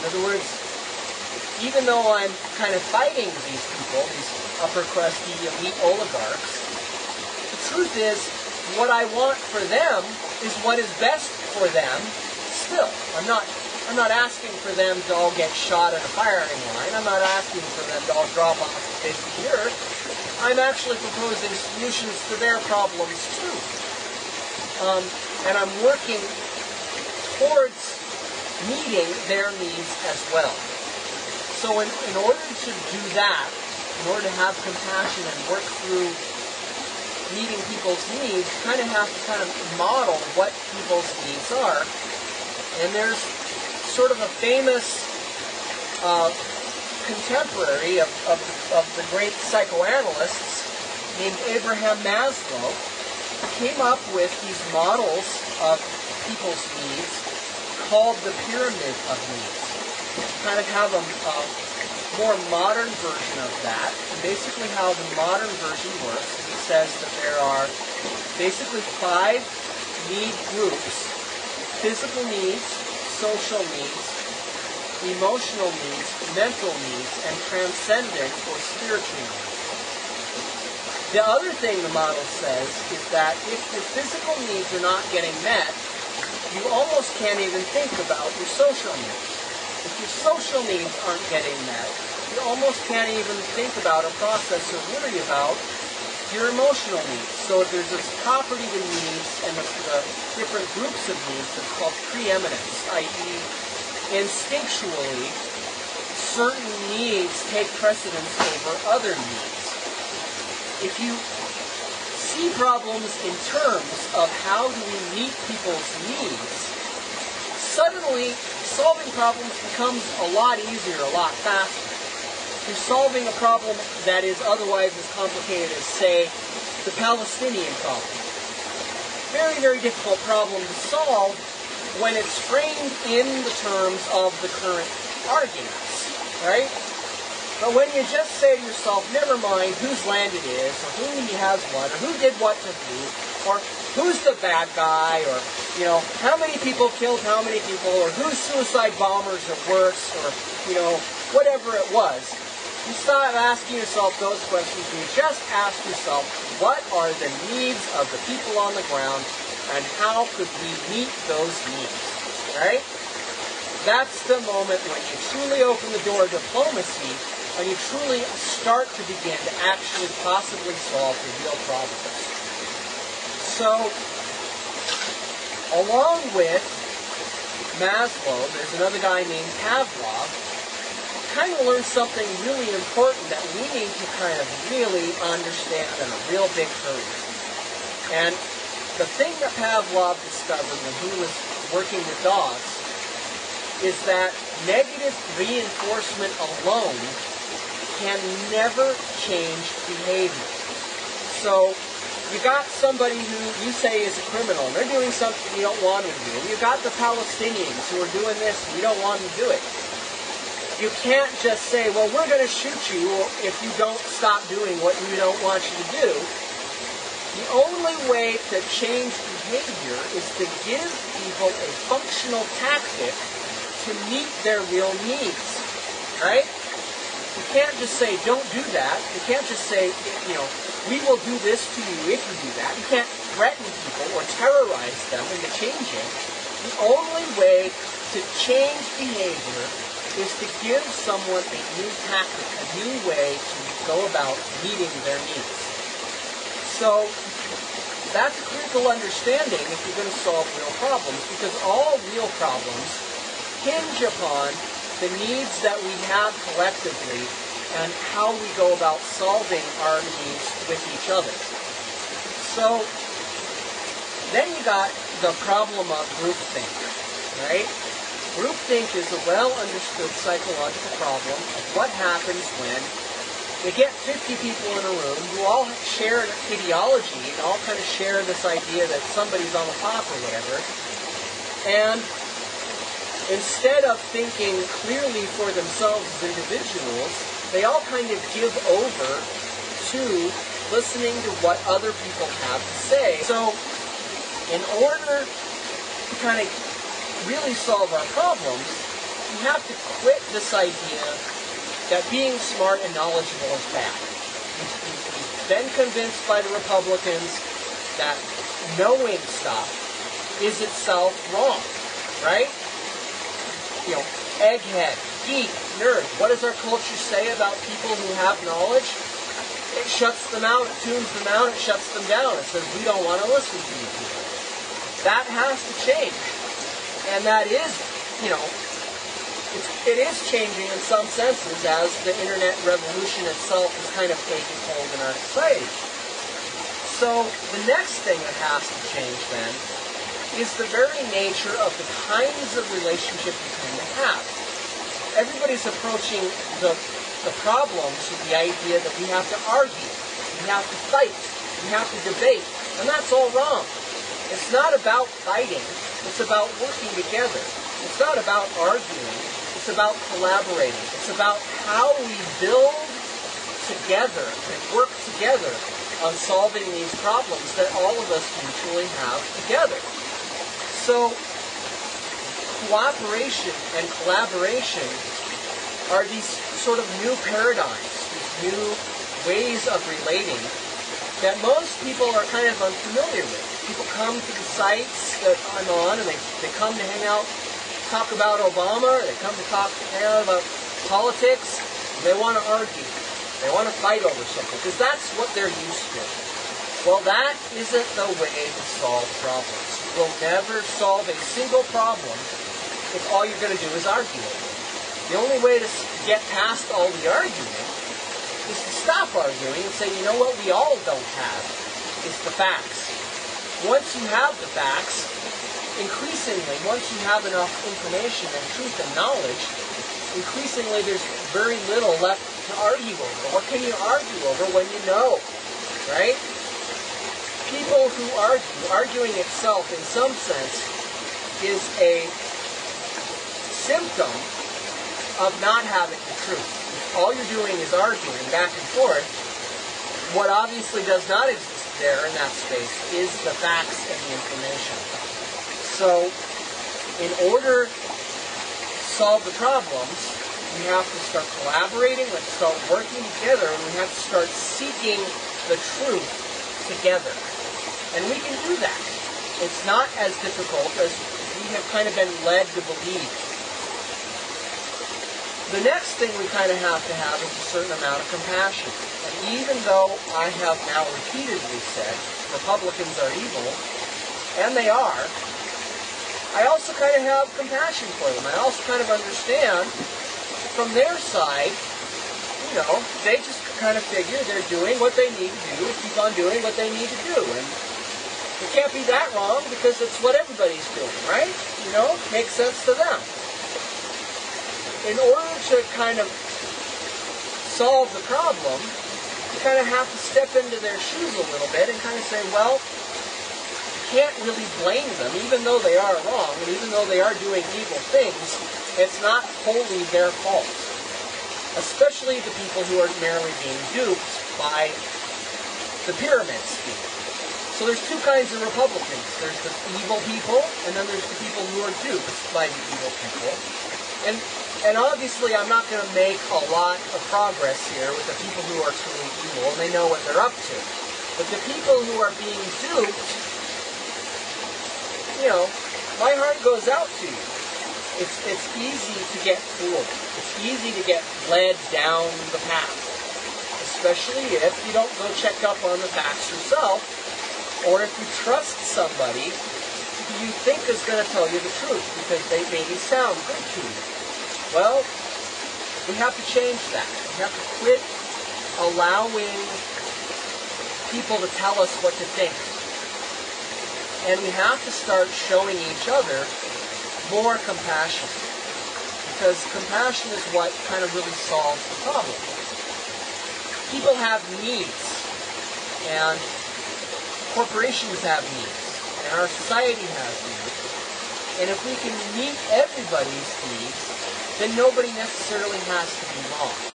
other words, even though I'm kind of fighting these people, these upper crusty elite oligarchs, the truth is, what I want for them is what is best for them still. I'm not asking for them to all get shot in a firing line. I'm not asking for them to all drop off the face of the earth. I'm actually proposing solutions to their problems too. And I'm working towards meeting their needs as well. So in order to do that, in order to have compassion and work through meeting people's needs, you kind of have to kind of model what people's needs are. And there's sort of a famous contemporary of the great psychoanalysts named Abraham Maslow, came up with these models of people's needs called the pyramid of needs. Kind of have a more modern version of that. And basically how the modern version works is it says that there are basically 5 need groups: physical needs, social needs, emotional needs, mental needs, and transcendent or spiritual needs. The other thing the model says is that if your physical needs are not getting met, you almost can't even think about your social needs. If your social needs aren't getting met, you almost can't even think about or process or worry about your emotional needs. So if there's this property to needs and the different groups of needs, it's called preeminence, i.e. instinctually, certain needs take precedence over other needs. If you see problems in terms of how do we meet people's needs, suddenly solving problems becomes a lot easier, a lot faster. You're solving a problem that is otherwise as complicated as, say, the Palestinian problem. Very, very difficult problem to solve when it's framed in the terms of the current arguments, right? But when you just say to yourself, never mind whose land it is, or who has what, or who did what to who, or who's the bad guy, or, how many people killed how many people, or whose suicide bombers are worse, or, whatever it was, you stop asking yourself those questions, and you just ask yourself, what are the needs of the people on the ground, and how could we meet those needs, right? That's the moment when you truly open the door of diplomacy, and you truly start to begin to actually possibly solve the real problems. So, along with Maslow, there's another guy named Pavlov, kind of learned something really important that we need to kind of really understand in a real big hurry. And the thing that Pavlov discovered when he was working with dogs is that negative reinforcement alone can never change behavior. So you got somebody who you say is a criminal, and they're doing something you don't want them to do. You got the Palestinians who are doing this, and you don't want them to do it. You can't just say, well, we're going to shoot you if you don't stop doing what we don't want you to do. The only way to change behavior is to give people a functional tactic to meet their real needs, right? You can't just say, don't do that. You can't just say, we will do this to you if you do that. You can't threaten people or terrorize them into changing. The only way to change behavior is to give someone a new tactic, a new way to go about meeting their needs. So that's a critical understanding if you're going to solve real problems, because all real problems hinge upon the needs that we have collectively and how we go about solving our needs with each other. So then you got the problem of groupthink, right? Groupthink is a well-understood psychological problem of what happens when you get 50 people in a room who all share an ideology and all kind of share this idea that somebody's on the top or whatever, and instead of thinking clearly for themselves as individuals, they all kind of give over to listening to what other people have to say. So, in order to kind of really solve our problems, we have to quit this idea that being smart and knowledgeable is bad. We've been convinced by the Republicans that knowing stuff is itself wrong, right? You know, egghead, geek, nerd. What does our culture say about people who have knowledge? It shuts them out, it tunes them out, it shuts them down. It says, we don't want to listen to you people. That has to change. And that is, you know, it is changing in some senses as the internet revolution itself is kind of taking hold in our society. So the next thing that has to change then is the very nature of the kinds of relationship you tend to have. Everybody's approaching the problems with the idea that we have to argue, we have to fight, we have to debate, and that's all wrong. It's not about fighting, it's about working together. It's not about arguing, it's about collaborating. It's about how we build together and work together on solving these problems that all of us mutually have together. So, cooperation and collaboration are these sort of new paradigms, these new ways of relating that most people are kind of unfamiliar with. People come to the sites that I'm on and they come to hang out, talk about Obama, or they come to hang out about politics, and they want to argue. They want to fight over something, because that's what they're used to. Well, that isn't the way to solve problems. You'll never solve a single problem if all you're going to do is argue it. The only way to get past all the arguing is to stop arguing and say, you know what we all don't have is the facts. Once you have the facts, increasingly, once you have enough information and truth and knowledge, increasingly there's very little left to argue over. What can you argue over when you know, right? People who argue, arguing itself in some sense is a symptom of not having the truth. If all you're doing is arguing back and forth, what obviously does not exist there in that space is the facts and the information. So, in order to solve the problems, we have to start collaborating, we have to start working together, and we have to start seeking the truth together. And we can do that. It's not as difficult as we have kind of been led to believe. The next thing we kind of have to have is a certain amount of compassion. And even though I have now repeatedly said Republicans are evil, and they are, I also kind of have compassion for them. I also kind of understand from their side, you know, they just kind of figure they're doing what they need to do to keep on doing what they need to do. And it can't be that wrong because it's what everybody's doing, right? You know, makes sense to them. In order to kind of solve the problem, you kind of have to step into their shoes a little bit and kind of say, well, you can't really blame them, even though they are wrong, and even though they are doing evil things, it's not wholly their fault. Especially the people who are merely being duped by the pyramid scheme. So there's two kinds of Republicans. There's the evil people, and then there's the people who are duped by the evil people. And obviously I'm not going to make a lot of progress here with the people who are truly evil, and they know what they're up to. But the people who are being duped, you know, my heart goes out to you. It's easy to get fooled. It's easy to get led down the path. Especially if you don't go check up on the facts yourself, or if you trust somebody who you think is going to tell you the truth because they maybe sound good to you. Well, we have to change that. We have to quit allowing people to tell us what to think. And we have to start showing each other more compassion. Because compassion is what kind of really solves the problem. People have needs. And corporations have needs. And our society has needs. And if we can meet everybody's needs, then nobody necessarily has to be wrong.